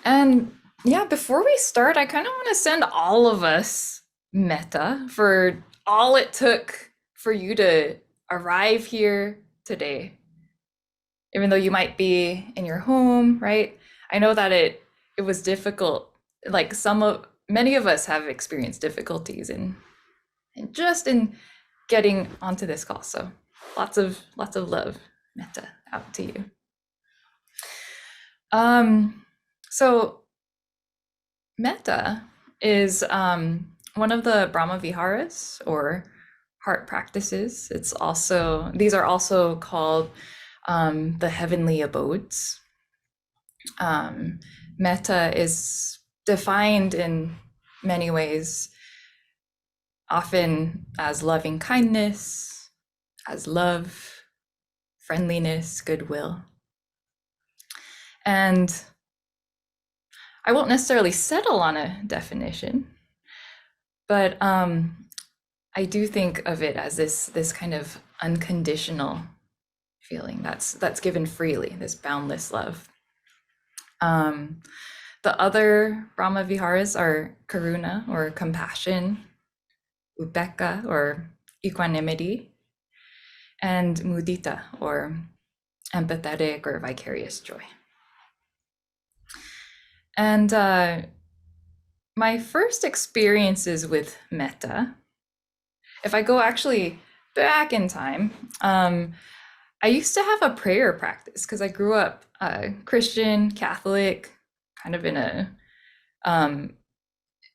And yeah, before we start, I kind of want to send all of us Metta for all it took for you to arrive here today. Even though you might be in your home, right? I know that it was difficult. Like many of us have experienced difficulties in getting onto this call. So lots of love, Metta, out to you. So Metta is one of the Brahma Viharas or heart practices. These are also called the heavenly abodes. Metta is defined in many ways, often as loving kindness, as love, friendliness, goodwill. And I won't necessarily settle on a definition, but I do think of it as this kind of unconditional feeling that's given freely, this boundless love. The other Brahma Viharas are karuna or compassion, upekkha or equanimity, and mudita or empathetic or vicarious joy. And my first experiences with Metta, if I go actually back in time, I used to have a prayer practice because I grew up Christian, Catholic, kind of in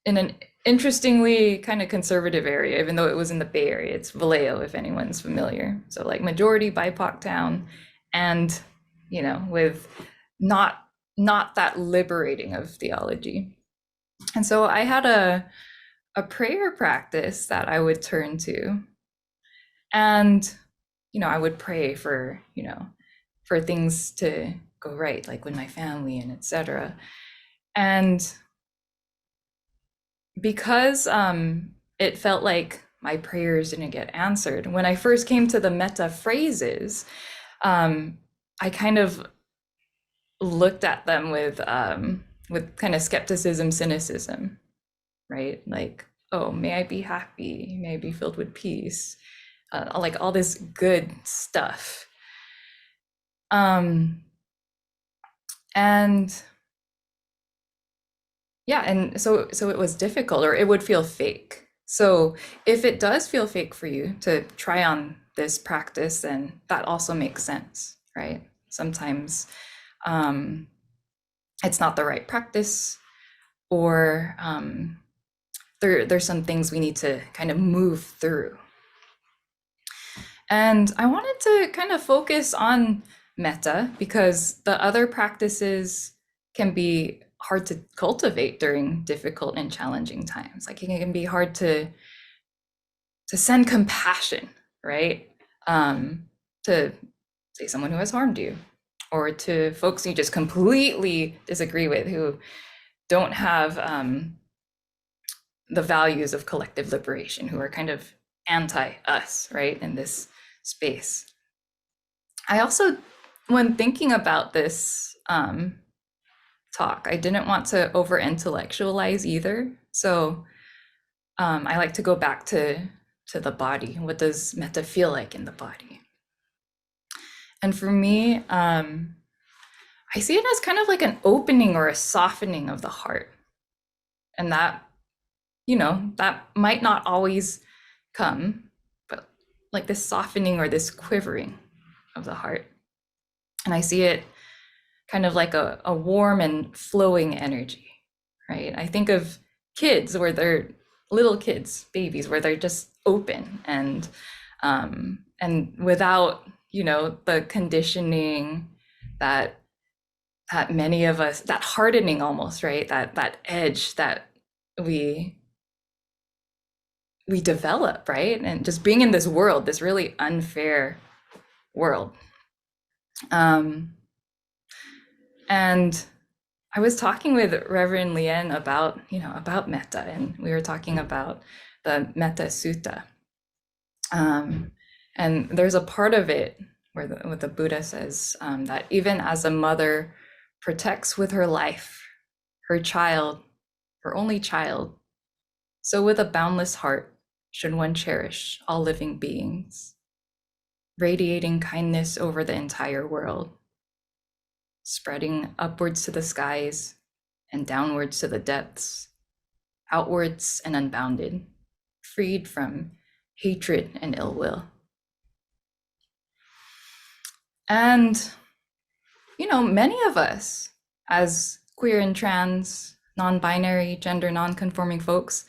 an interestingly kind of conservative area, even though it was in the Bay Area. It's Vallejo, if anyone's familiar. So like majority BIPOC town, and with not that liberating of theology. And so I had a prayer practice that I would turn to, and I would pray for things to go right, like with my family and etc. And because it felt like my prayers didn't get answered when I first came to the Metta phrases, I kind of looked at them with kind of skepticism, cynicism, right? Like, oh, may I be happy, may I be filled with peace, like all this good stuff. And yeah, and so it was difficult, or it would feel fake. So if it does feel fake for you to try on this practice, then that also makes sense, right? Sometimes it's not the right practice, or there's some things we need to kind of move through. And I wanted to kind of focus on Metta because the other practices can be hard to cultivate during difficult and challenging times. Like it can be hard to send compassion, right? To say someone who has harmed you, or to folks you just completely disagree with, who don't have the values of collective liberation, who are kind of anti-us, right, in this space. I also, when thinking about this talk, I didn't want to over-intellectualize either. So I like to go back to the body. What does Metta feel like in the body? And for me, I see it as kind of like an opening or a softening of the heart. And that, that might not always come, but like this softening or this quivering of the heart. And I see it kind of like a warm and flowing energy, right? I think of kids where they're little kids, babies, where they're just open and without, the conditioning that many of us, that hardening almost, right? That edge that we develop, right? And just being in this world, this really unfair world. And I was talking with Reverend Liēn about Metta, and we were talking about the Metta Sutta. And there's a part of it where the Buddha says that even as a mother protects with her life her child, her only child. So with a boundless heart should one cherish all living beings, radiating kindness over the entire world, spreading upwards to the skies and downwards to the depths, outwards and unbounded, freed from hatred and ill will. And, many of us, as queer and trans, non-binary, gender non-conforming folks,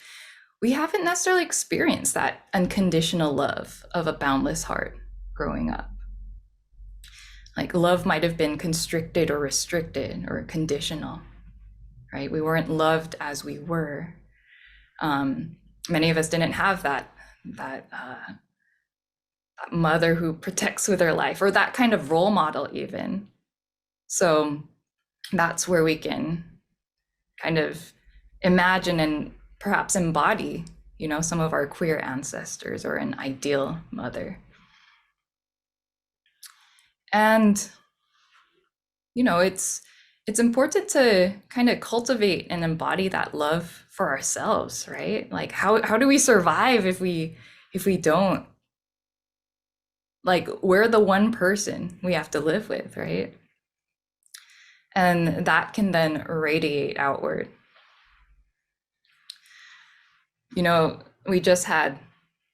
we haven't necessarily experienced that unconditional love of a boundless heart growing up. Like, love might have been constricted or restricted or conditional, right? We weren't loved as we were. Many of us didn't have that mother who protects with her life, or that kind of role model even. So that's where we can kind of imagine and perhaps embody, some of our queer ancestors or an ideal mother. And, it's important to kind of cultivate and embody that love for ourselves, right? Like, how do we survive if we don't? Like, we're the one person we have to live with, right? And that can then radiate outward. We just had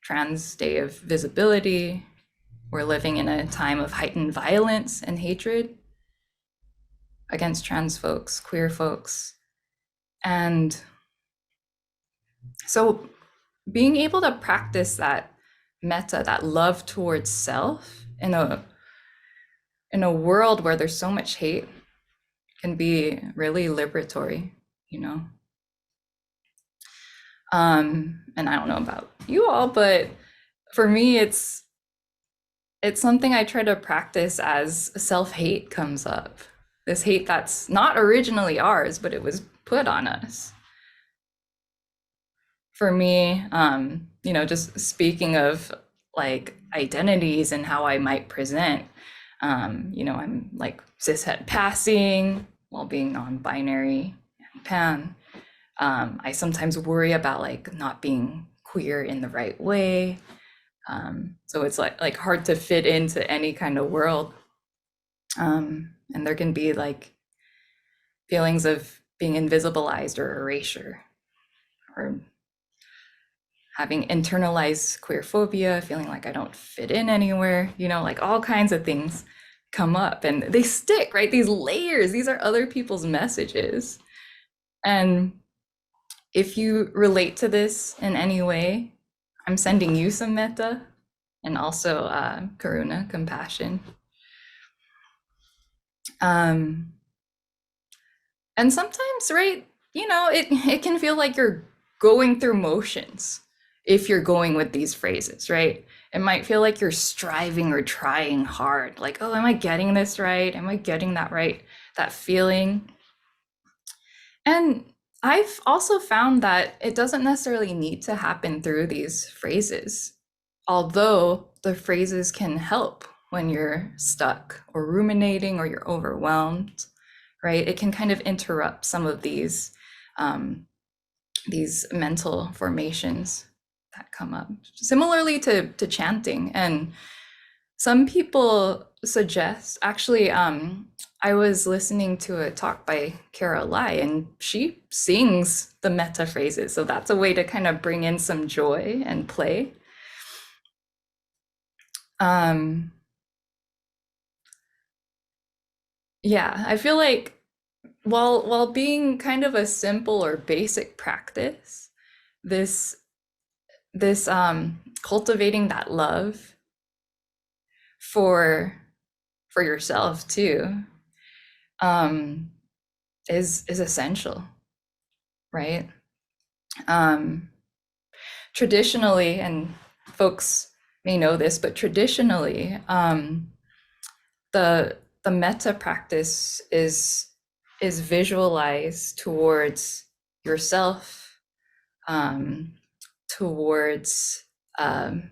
Trans Day of Visibility. We're living in a time of heightened violence and hatred against trans folks, queer folks. And so being able to practice that metta, that love towards self in a world where there's so much hate, can be really liberatory, and I don't know about you all, but for me, it's something I try to practice as self-hate comes up. This hate that's not originally ours, but it was put on us. For me, just speaking of like identities and how I might present, I'm like cishet passing while being non-binary and pan. I sometimes worry about like not being queer in the right way. So it's like hard to fit into any kind of world. And there can be like feelings of being invisibilized or erasure, or having internalized queer phobia, feeling like I don't fit in anywhere, like all kinds of things come up and they stick, right? These layers, these are other people's messages. And if you relate to this in any way, I'm sending you some metta and also karuna, compassion. And sometimes, right, it can feel like you're going through motions if you're going with these phrases, right? It might feel like you're striving or trying hard, like, oh, am I getting this right? Am I getting that right? That feeling. And I've also found that it doesn't necessarily need to happen through these phrases, although the phrases can help when you're stuck or ruminating or you're overwhelmed, right? It can kind of interrupt some of these mental formations that come up, similarly to chanting. And some people suggest, actually, I was listening to a talk by Liēn, and she sings the metta phrases. So that's a way to kind of bring in some joy and play. Yeah, I feel like while being kind of a simple or basic practice, this cultivating that love for yourself too is essential, right? Traditionally, and folks may know this, but traditionally, the metta practice is visualized towards yourself, towards a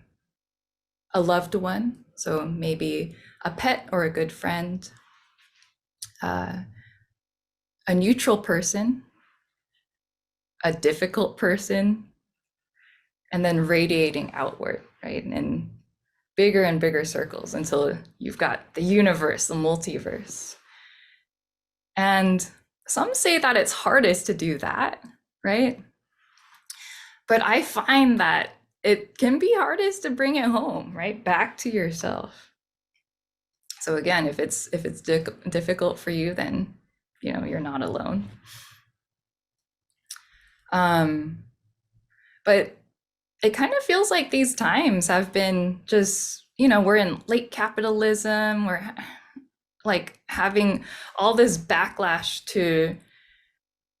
loved one, so maybe a pet or a good friend, a neutral person, a difficult person, and then radiating outward, right? In bigger and bigger circles until you've got the universe, the multiverse. And some say that it's hardest to do that, right? But I find that it can be hardest to bring it home, right? Back to yourself. So again, if it's difficult for you, then you're not alone. But it kind of feels like these times have been just, we're in late capitalism, we're like having all this backlash to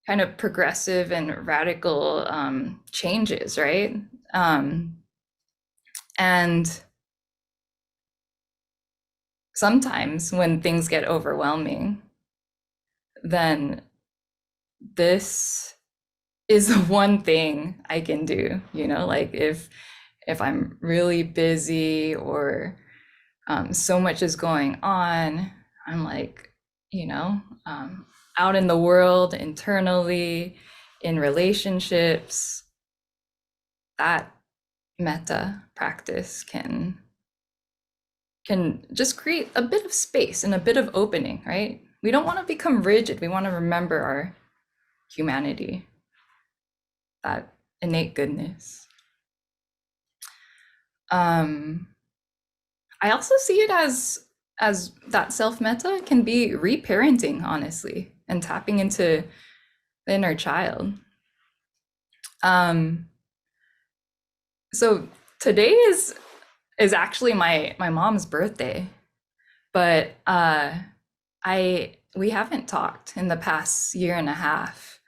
kind of progressive and radical changes, right? And sometimes when things get overwhelming, then this is the one thing I can do, like if I'm really busy or so much is going on, I'm like, out in the world, internally, in relationships, that metta practice can just create a bit of space and a bit of opening, right? We don't want to become rigid. We want to remember our humanity, that innate goodness. I also see it as that self-metta can be reparenting, honestly, and tapping into the inner child. So today is actually my mom's birthday, but we haven't talked in the past year and a half.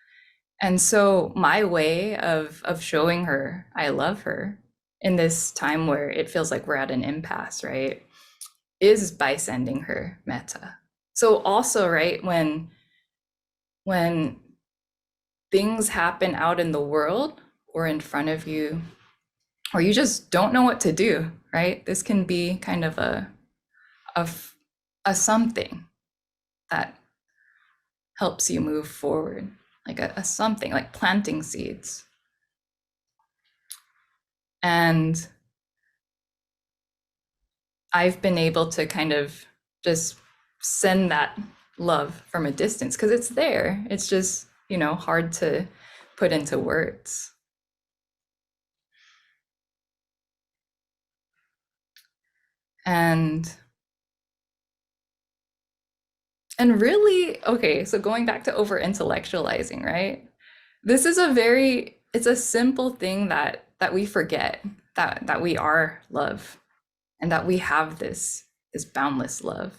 And so my way of showing her I love her in this time where it feels like we're at an impasse, right, is by sending her metta. So also, right, when things happen out in the world or in front of you, or you just don't know what to do, right? This can be kind of a something that helps you move forward, like a something, like planting seeds. And I've been able to kind of just send that love from a distance because it's there. It's just, hard to put into words. And really, okay, so going back to over intellectualizing, right? This is it's a simple thing that we forget, that we are love and that we have this boundless love.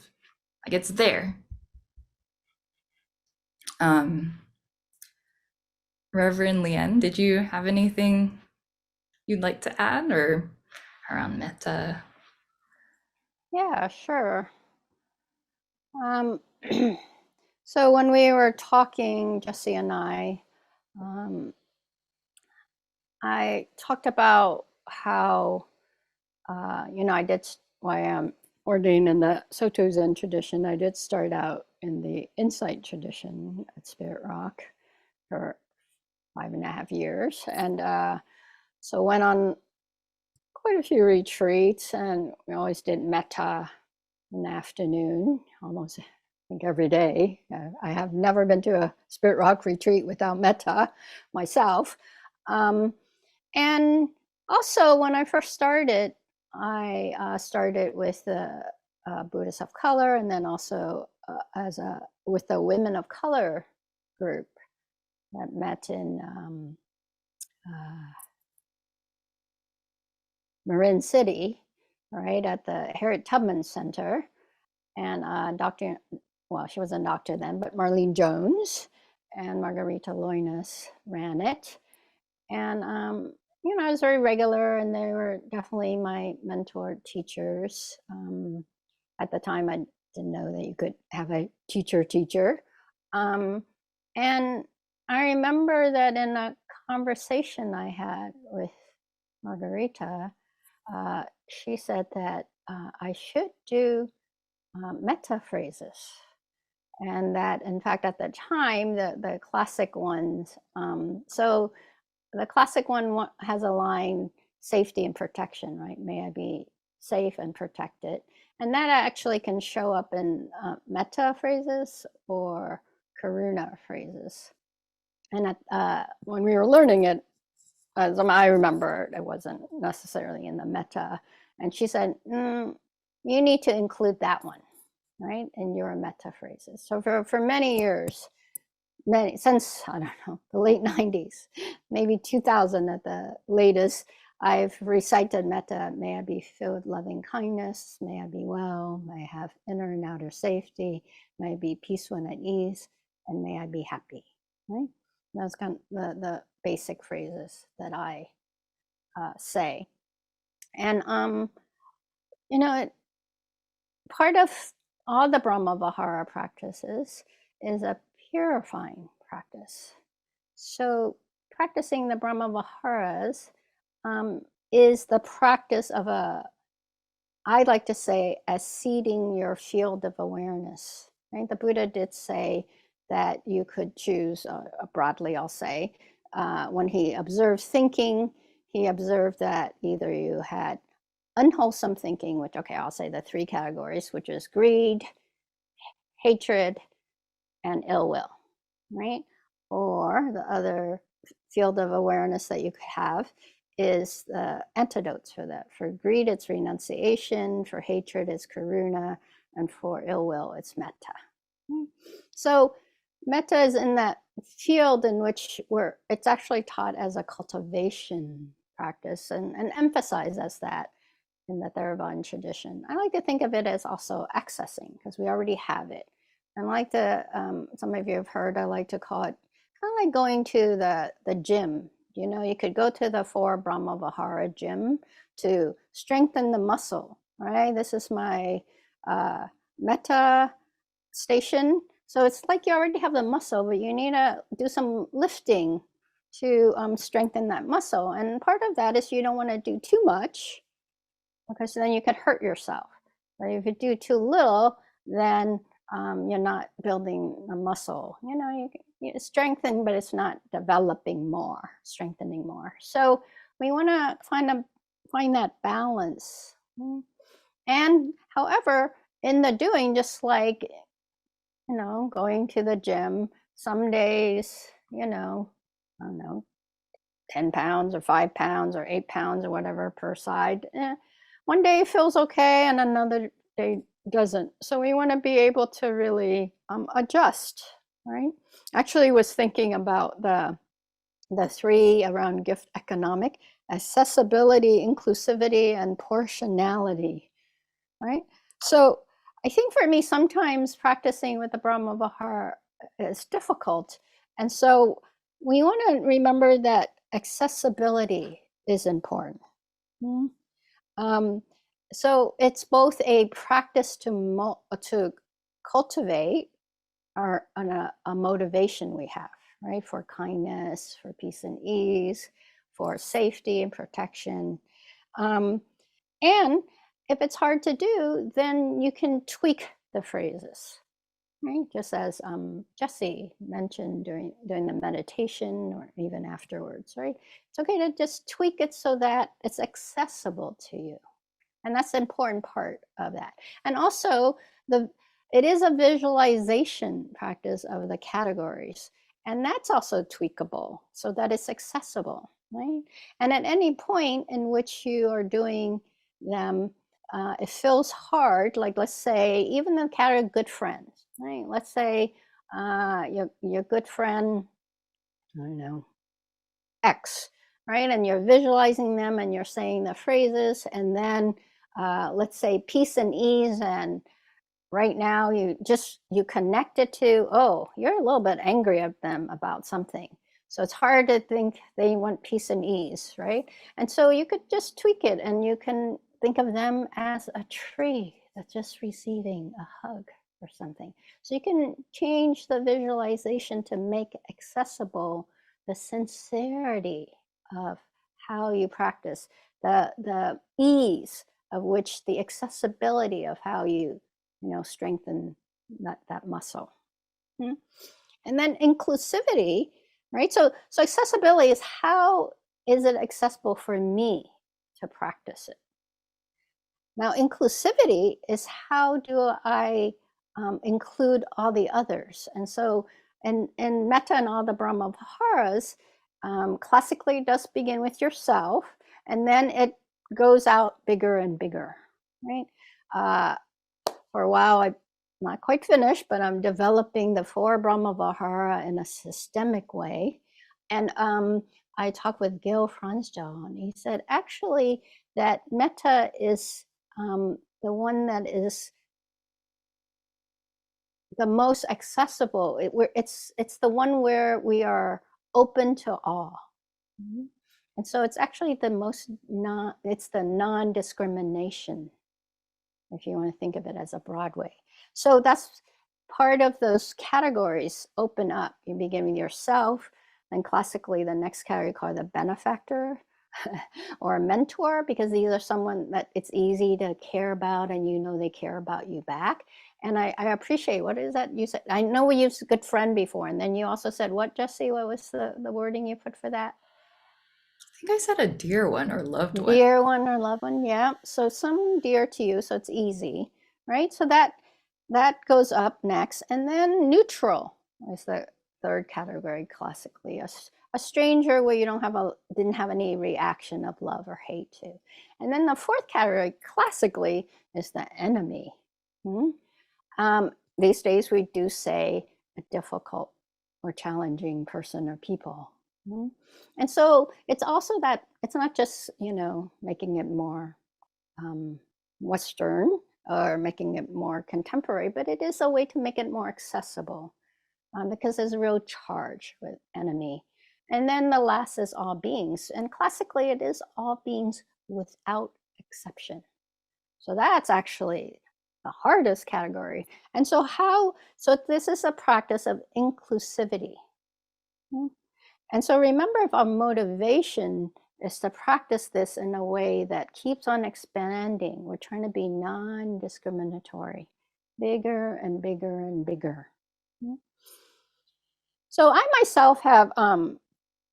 Like it's there. Reverend Liēn, did you have anything you'd like to add or around metta? Yeah, sure. So when we were talking, Jessy and I talked about how, I did, why I'm ordained in the Soto Zen tradition. I did start out in the Insight tradition at Spirit Rock for 5.5 years. And so went on quite a few retreats, and we always did metta in the afternoon, almost I think every day. I have never been to a Spirit Rock retreat without metta myself. And also, when I first started, I started with the Buddhists of Color, and then also with the Women of Color group that met in Marin City, right, at the Harriet Tubman Center. And she wasn't a doctor then, but Marlene Jones and Margarita Loinas ran it. And, I was very regular, and they were definitely my mentor teachers. At the time, I didn't know that you could have a teacher. And I remember that in a conversation I had with Margarita, she said that I should do metta phrases. And that, in fact, at the time, the classic ones, so the classic one has a line, safety and protection, right? May I be safe and protected. And that actually can show up in metta phrases or karuna phrases. And when we were learning it, as I remember, it wasn't necessarily in the metta. And she said, you need to include that one, right, in your metta phrases. So for many years, since, I don't know, the late 90s, maybe 2000 at the latest, I've recited metta. May I be filled with loving kindness. May I be well. May I have inner and outer safety. May I be peaceful and at ease. And may I be happy, right? Those kind of the basic phrases that I say. And, part of all the Brahma-Vihara practices is a purifying practice. So practicing the Brahma-Viharas is the practice of I like to say, as seeding your field of awareness. Right? The Buddha did say that you could choose, broadly I'll say, when he observed thinking, he observed that either you had unwholesome thinking, which, okay, I'll say the three categories, which is greed, hatred, and ill will, right? Or the other field of awareness that you could have is the antidotes for that. For greed, it's renunciation. For hatred, it's karuna. And for ill will, it's metta. So metta is in that field in which it's actually taught as a cultivation practice and emphasized as that in the Theravada tradition. I like to think of it as also accessing, because we already have it. And like some of you have heard, I like to call it kind of like going to the gym. You could go to the 4 Brahma-Vihara gym to strengthen the muscle, right? This is my metta station. So it's like you already have the muscle, but you need to do some lifting to strengthen that muscle. And part of that is you don't want to do too much, because then you could hurt yourself. But if you do too little, then you're not building a muscle. You strengthen, but it's not developing more, strengthening more. So we want to find that balance. And however, in the doing, just like, going to the gym, some days, I don't know, 10 pounds or 5 pounds or 8 pounds or whatever per side. One day feels okay and another day doesn't. So we want to be able to really adjust, right? Actually was thinking about the 3 around gift economic: accessibility, inclusivity, and portionality, right? So I think for me, sometimes practicing with the Brahma Vihara is difficult. And so we want to remember that accessibility is important. So it's both a practice to cultivate a motivation we have, right? For kindness, for peace and ease, for safety and protection. And if it's hard to do, then you can tweak the phrases, right? Just as Jessy mentioned during the meditation or even afterwards, right? It's okay to just tweak it so that it's accessible to you. And that's the important part of that. And also, it is a visualization practice of the categories. And that's also tweakable so that it's accessible, right? And at any point in which you are doing them, it feels hard, like let's say, even the category of good friends, right? Let's say your good friend, I don't know, X, right? And you're visualizing them and you're saying the phrases, and then let's say peace and ease, and right now you connect it to, oh, you're a little bit angry at them about something. So it's hard to think they want peace and ease, right? And so you could just tweak it, and you can think of them as a tree that's just receiving a hug or something. So you can change the visualization to make accessible the sincerity of how you practice, the ease of which, the accessibility of how you strengthen that muscle. Mhm. And then inclusivity, right? So accessibility is, how is it accessible for me to practice it? Now, inclusivity is, how do I include all the others? And so, in Metta and all the Brahma Viharas, classically it does begin with yourself, and then it goes out bigger and bigger, right? Uh, for a while, I'm not quite finished, but I'm developing the four Brahma Vihara in a systemic way. And I talked with Gil Franzjaw, and he said, actually, that Metta is the one that is the most accessible. It's the one where we are open to all. Mhm. And so it's actually the most it's the non-discrimination, if you want to think of it as a broad way. So that's part of those categories open up. You begin with yourself, and classically the next category called the benefactor or a mentor, because these are someone that it's easy to care about and you know they care about you back. And I appreciate, what is that you said? I know we used good friend before, and then you also said, what, Jessy? What was the wording you put for that? I think I said a dear one or loved one. Dear one or loved one, yeah. So someone dear to you, so it's easy, right? So that goes up next, and then neutral is the third category classically. A stranger where you didn't have any reaction of love or hate to. And then the fourth category classically is the enemy. Hmm? These days we do say a difficult or challenging person or people. Hmm? And so it's also that it's not just, making it more Western or making it more contemporary, but it is a way to make it more accessible, because there's a real charge with enemy. And then the last is all beings. And classically, it is all beings without exception. So that's actually the hardest category. And so this is a practice of inclusivity. Hmm? And so remember, if our motivation is to practice this in a way that keeps on expanding, we're trying to be non-discriminatory, bigger and bigger and bigger. So I myself have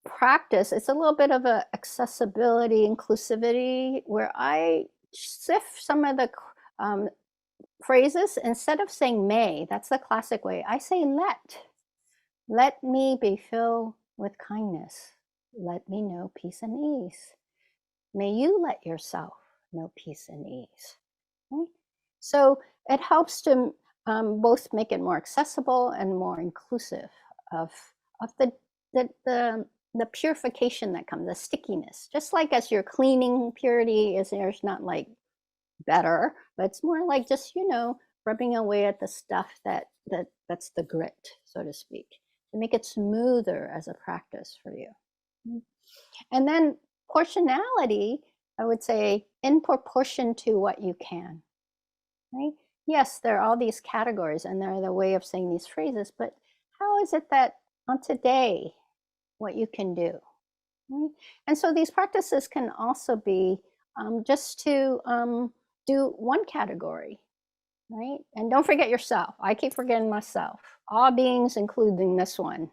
practiced, it's a little bit of a accessibility, inclusivity, where I sift some of the phrases. Instead of saying may, that's the classic way, I say let. Let me be filled with kindness. Let me know peace and ease. May you let yourself know peace and ease. Right? So it helps to both make it more accessible and more inclusive of the purification that comes, the stickiness. Just like as you're cleaning, purity is, there's not like better, but it's more like just, rubbing away at the stuff that's the grit, so to speak, to make it smoother as a practice for you. And then portionality, I would say, in proportion to what you can, right? Yes, there are all these categories and they're the way of saying these phrases, but how is it that on today, what you can do, right? And so these practices can also be just to do one category, right? And don't forget yourself. I keep forgetting myself. All beings, including this one.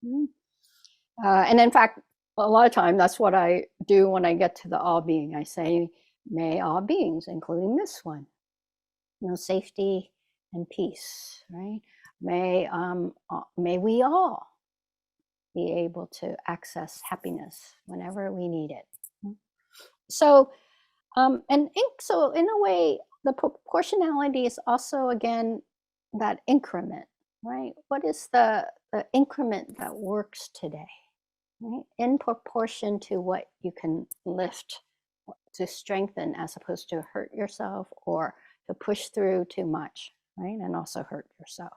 And in fact, a lot of time, that's what I do when I get to the all being. I say, may all beings, including this one, safety and peace, right? May we all be able to access happiness whenever we need it. So, so in a way, the proportionality is also, again, that increment, right? What is the increment that works today, right? In proportion to what you can lift to strengthen, as opposed to hurt yourself or to push through too much, right? And also hurt yourself.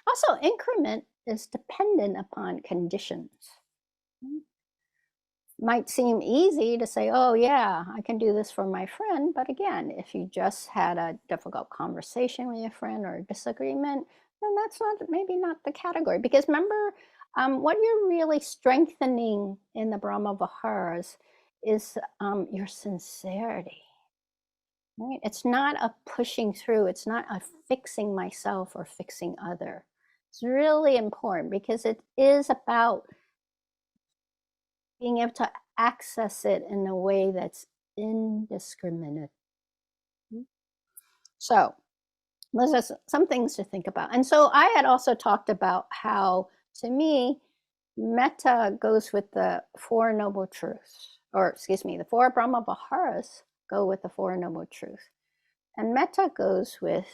Also, increment is dependent upon conditions. Might seem easy to say, oh yeah, I can do this for my friend. But again, if you just had a difficult conversation with your friend or a disagreement, then that's maybe not the category. Because remember, what you're really strengthening in the Brahma Viharas is your sincerity. Right? It's not a pushing through. It's not a fixing myself or fixing other. It's really important because it is about being able to access it in a way that's indiscriminate. So those are some things to think about. And so I had also talked about how, to me, Metta goes with the Four Noble Truths, or excuse me, the Four Brahma Viharas go with the Four Noble Truths. And Metta goes with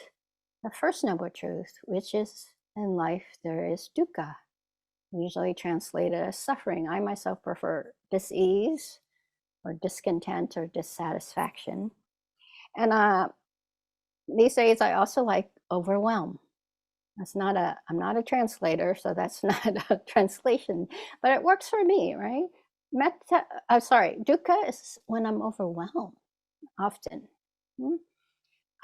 the first noble truth, which is in life there is dukkha, usually translated as suffering. I myself prefer dis-ease or discontent or dissatisfaction. And these days I also like overwhelm. I'm not a translator, so that's not a translation, but it works for me, right? Dukkha is when I'm overwhelmed often.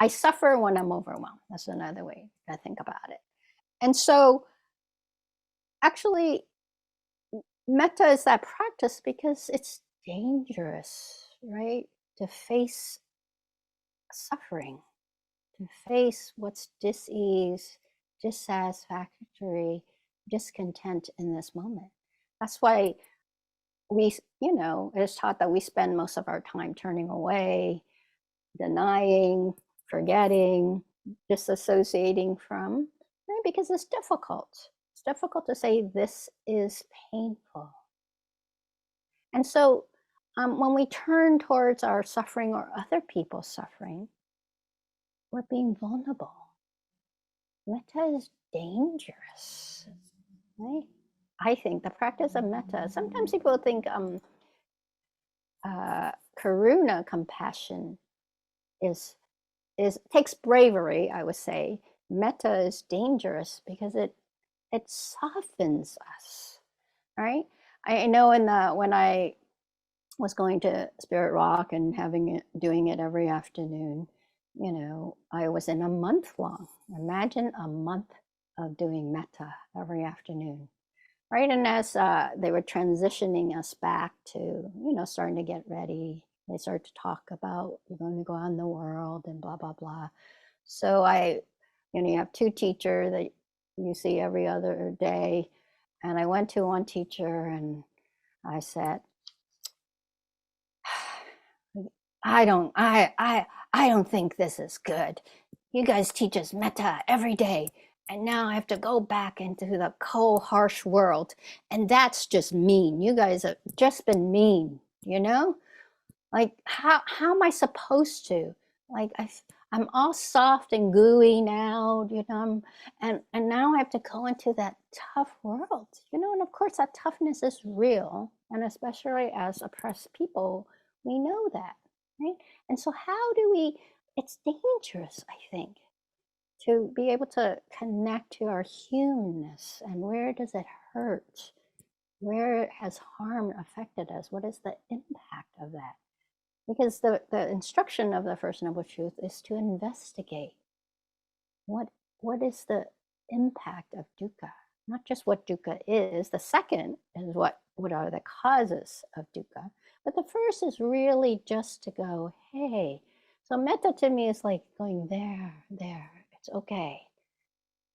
I suffer when I'm overwhelmed. That's another way to think about it. And so actually, metta is that practice because it's dangerous, right? To face suffering, to face what's dis-ease, dissatisfactory, discontent in this moment. That's why it is taught that we spend most of our time turning away, denying, forgetting, disassociating from, right? Because it's difficult. It's difficult to say this is painful. And so when we turn towards our suffering or other people's suffering, we're being vulnerable. Metta is dangerous, right? I think the practice of metta, sometimes people think karuna, compassion, takes bravery, I would say. Metta is dangerous because it softens us, right? I know when I was going to Spirit Rock and doing it every afternoon, I was in a month long. Imagine a month of doing metta every afternoon, right? And as they were transitioning us back to, starting to get ready, they started to talk about, you're going to go out in the world and blah, blah, blah. So you have two teachers that you see every other day. And I went to one teacher and I said, I don't think this is good. You guys teach us metta every day. And now I have to go back into the cold, harsh world. And that's just mean. You guys have just been mean, Like, how am I supposed to? Like, I'm all soft and gooey now, and now I have to go into that tough world, and of course that toughness is real, and especially as oppressed people, we know that, right? And so how do it's dangerous, I think, to be able to connect to our humanness, and where does it hurt? Where has harm affected us? What is the impact of that? Because the instruction of the First Noble Truth is to investigate what is the impact of dukkha, not just what dukkha is. The second is what are the causes of dukkha. But the first is really just to go, hey. So metta to me is like going there, it's okay.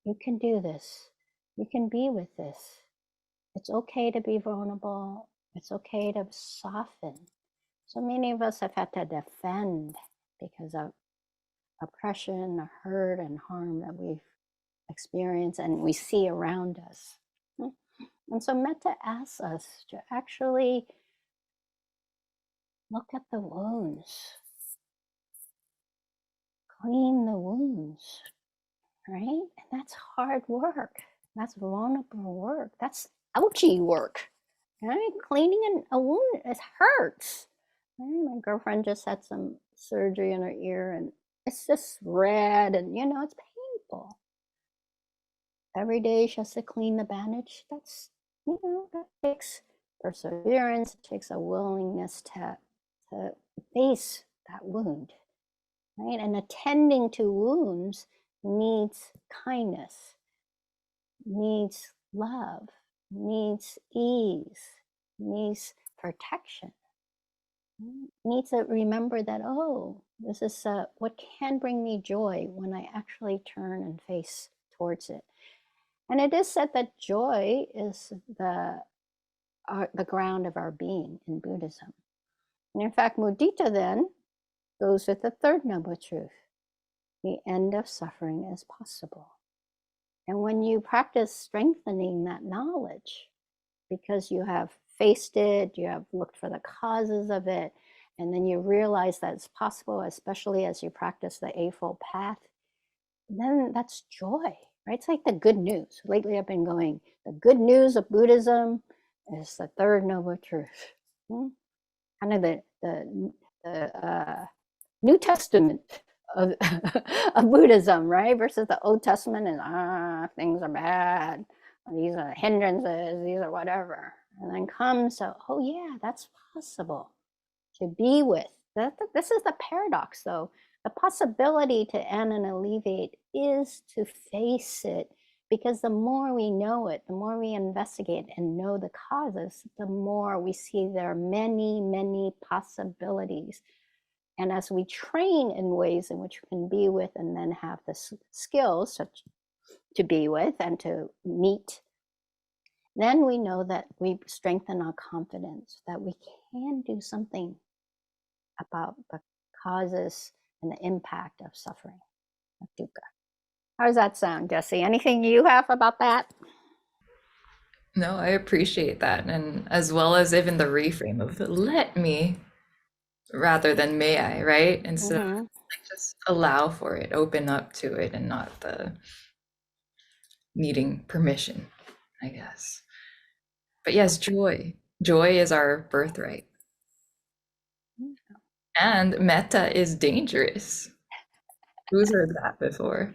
You can do this. You can be with this. It's okay to be vulnerable. It's okay to soften. So many of us have had to defend because of oppression, hurt, and harm that we've experienced and we see around us. And so metta asks us to actually look at the wounds, clean the wounds, right? And that's hard work. That's vulnerable work. That's ouchy work, right? Cleaning a wound, it hurts. My girlfriend just had some surgery in her ear and it's just red and it's painful. Every day she has to clean the bandage. That's, that takes perseverance. It takes a willingness to face that wound, right? And attending to wounds needs kindness, needs love, needs ease, needs protection. Need to remember that, this is what can bring me joy when I actually turn and face towards it. And it is said that joy is the ground of our being in Buddhism. And in fact, mudita then goes with the third noble truth. The end of suffering is possible. And when you practice strengthening that knowledge, because you have faced it, you have looked for the causes of it, and then you realize that it's possible, especially as you practice the Eightfold Path, then that's joy, right? It's like the good news. Lately I've been going, the good news of Buddhism is the third noble truth. Kind of the New Testament of, of Buddhism, right? Versus the Old Testament and things are bad. These are hindrances, these are whatever. And then comes, oh yeah, that's possible to be with. This is the paradox though. The possibility to end and alleviate is to face it, because the more we know it, the more we investigate and know the causes, the more we see there are many, many possibilities. And as we train in ways in which we can be with and then have the skills to be with and to meet, then we know that we strengthen our confidence that we can do something about the causes and the impact of suffering, of dukkha. How does that sound, Jessy? Anything you have about that? No, I appreciate that. And as well as even the reframe of let me rather than may I, right? Instead of like, just allow for it, open up to it, and not the needing permission, I guess. But yes, joy. Joy is our birthright. And metta is dangerous. Who's heard that before?